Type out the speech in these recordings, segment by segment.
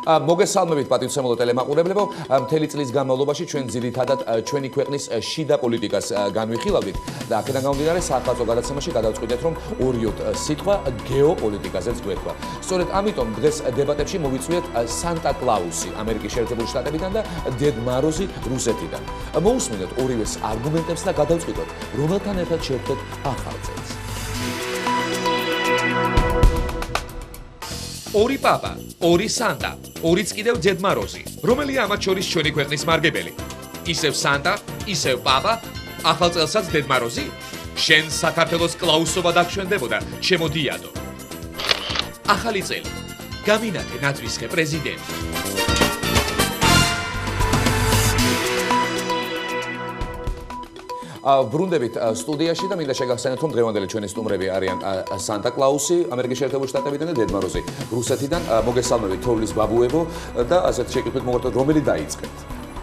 მოგესალმებით პატივცემულო ტელემაყურებლებო, მთელი წლის განმავლობაში ჩვენ ძირითადად ჩვენი ქვეყნის შიდა პოლიტიკას განვიხილავდით და აქედან გამომდინარე საახალწლო გადაცემაში გადავწყვიტეთ, რომ ორიოდ სიტყვა გეოპოლიტიკაზეც გვეთქვა. სწორედ ამიტომ დღეს დებატებში მოვიწვიეთ სანტა კლაუსი ამერიკის შეერთებული შტატებიდან და დედ მაროზი რუსეთიდან. მოусმინოთ ორივეს არგუმენტებს და გადავწყვიტოთ, რომელთან ერთად შევხვდეთ ახალ წელს. ორი პაპა, ორი სანტა, ორიც კიდევ დედ მაროზი. რომელია ამათ შორის ჩვენი ქვეყნის მარგებელი? ისევ სანტა, ისევ პაპა, ახალ წელსაც დედ მაროზი? შენ საქართველოს კლაუსობა დაგშვენდებოდა, ჩემო დიადო. ახალი წელი. გამინათე ნათვისხე პრეზიდენტი. ბრუნდებით სტუდიაში და მინდა შეგახსენოთ, რომ დღევანდელი ჩვენი სტუმრები არიან სანტა კლაუსი ამერიკის შეერთებული შტატებიდან და დედ მაროზი რუსეთიდან. მოგესალმებით თოვლის ბაბუებო და ასეთ შეკითხვით მოგართოთ, რომელი დაიწყეთ?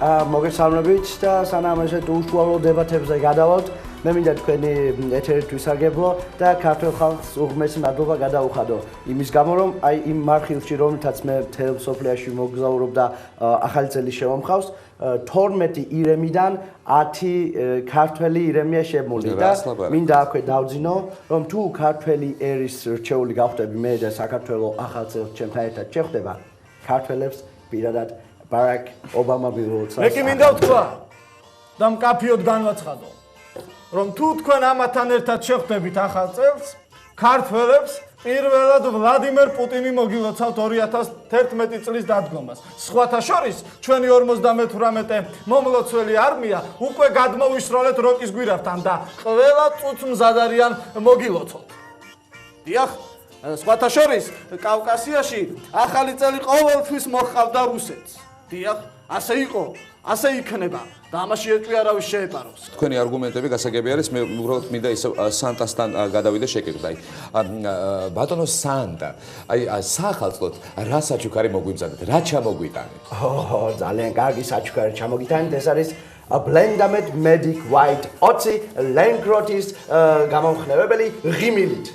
მოგესალმებით და სანამ ესეთ უშუალო დებატებზე გადავალთ, მე მინდა თქვენი ეთერით ვისარგებლო და ქართულ ხალხს უღმესი მადლობა გადაუხადო იმის გამო, რომ აი იმ მარხილში, რომელთაც მე მთელ სოფლიაში მოგზაურობ და ახალი წელი შევამხავს, 12 ირემიდან 10 ქართველი ირემია შემული და მინდა აქვე დავძინო, რომ თუ ქართველი ერის რჩეული გავხდები მე და საქართველოს ახალ წელს ჩემთან ერთად შეხვდება, ქართველებს პირადად ბარაკ ობამა მიულოცა. მე კი მინდა ვთქვა და მკაფიოდ განვაცხადო, რომ თუ თქვენ ამათთან ერთად შეხვდებით ახალ წელს, ქართველებს პირველად ვლადიმერ პუტინი მოგილოცავთ 2011 წლის დადგომას. სხვათა შორის, ჩვენი 58 მომლოცველი არმია უკვე გადმოვისროლეთ როკის გვირაბთან და ყველა წუთს მზად არიან მოგილოცოთ. დიახ, სხვათა შორის, კავკასიაში ახალი წელი ყოველთვის მოჰყავდა რუსეთს. დიახ, ასე იყო, ასე იქნება. და ამაში ერთვი არავის შეეპაროს. თქვენი არგუმენტები გასაგები არის, მე უბრალოდ მინდა ისევ სანტასთან გადავიდე შეკითხვა. ბატონო სანტა, აი საახალწლოდ რა საჩუქარი მოგვიმზადეთ? რა ჩამოგვიტანეთ? ძალიან კარგი საჩუქარი ჩამოგიტანეთ. ეს არის Blendamed Medic White 20 ლენგროტის გამომხნევებელი ღიმილით.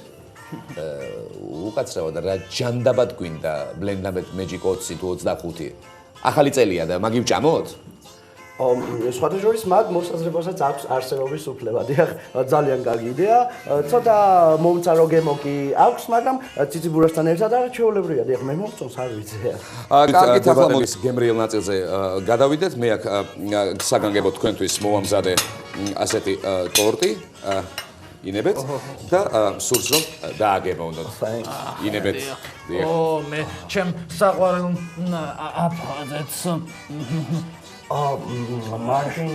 უკაცრავად რა ჯანდაბად გვინდა Blendamed Magic 20 თუ 25? ახალი წელია და მაგ ვჭამოთ? სხვათა შორის მაგ მოსაზრებასაც აქვს არსებობის უფლება. დიახ, ძალიან კარგი იდეა. ცოტა მომწარო გემო კი აქვს, მაგრამ ციციბურასთან ერთად არაჩვეულებრივია. დიახ, მე მომწონს, არ ვიცი. კარგით, ახლა მოდის გემრიელ ნაწილზე გადავიდეთ. მე აქ საგანგებოდ თქვენთვის მოვამზადე ასეთი ტორტი. ინებეთ და სურს რომ დააგებონდოთ. ინებეთ. მე ჩემ საყვარელ აფხაზეთს მაშინ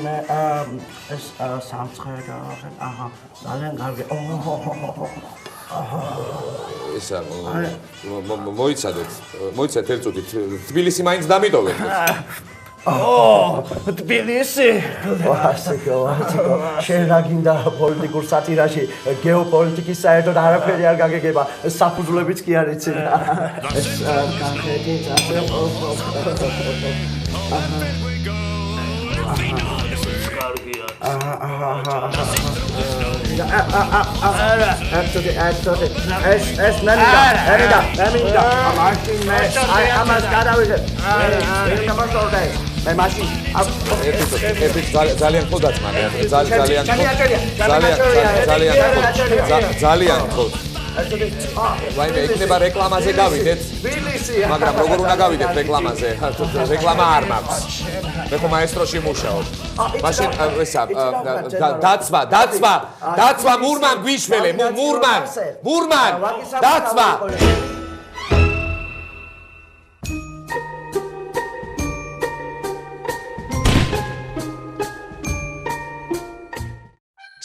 ეს სამცხე აჰა ძალიან კარგი. ესა მოიცადეთ ერთ წუთით. თბილისი მაინც დამიტოვეთ. თბილისი. ვასიკო. შენ რა გინდა პოლიტიკურ სატირაში გეოპოლიტიკის საერთოდ არაფერი არ გაგეგება. საფუძვლებიც კი არ იცი. ეს კანხეთი ძალიან ხოთ. ვაიმე, იქნება რეკლამაზე გავიდეთ. მაგრამ როგორ უნდა გავიდეთ რეკლამაზე? რეკლამა არ მაქვს. მე ხო მაესტროში მუშაობ. მაშინ ესა დაცვა მურმან გვიშველე, მურმან დაცვა.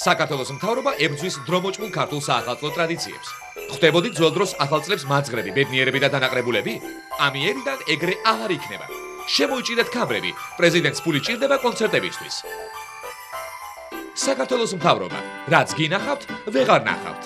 საქართველოს მთავრობა ებრძვის დრომოჭმულ ქართულ საახალწლო ტრადიციებს. ხვდებოდით ძველ დროს ახალწლებს მაძღრები, ბედნიერები და დანაყრებულები? ამიერიდან ეგრე აღარ იქნება. შემოიჭირეთ კამრები, პრეზიდენტს ფული ჭირდება კონცერტებისთვის. საქართველოს მთავრობა, რაც გინახავთ, ვეღარ ნახავთ.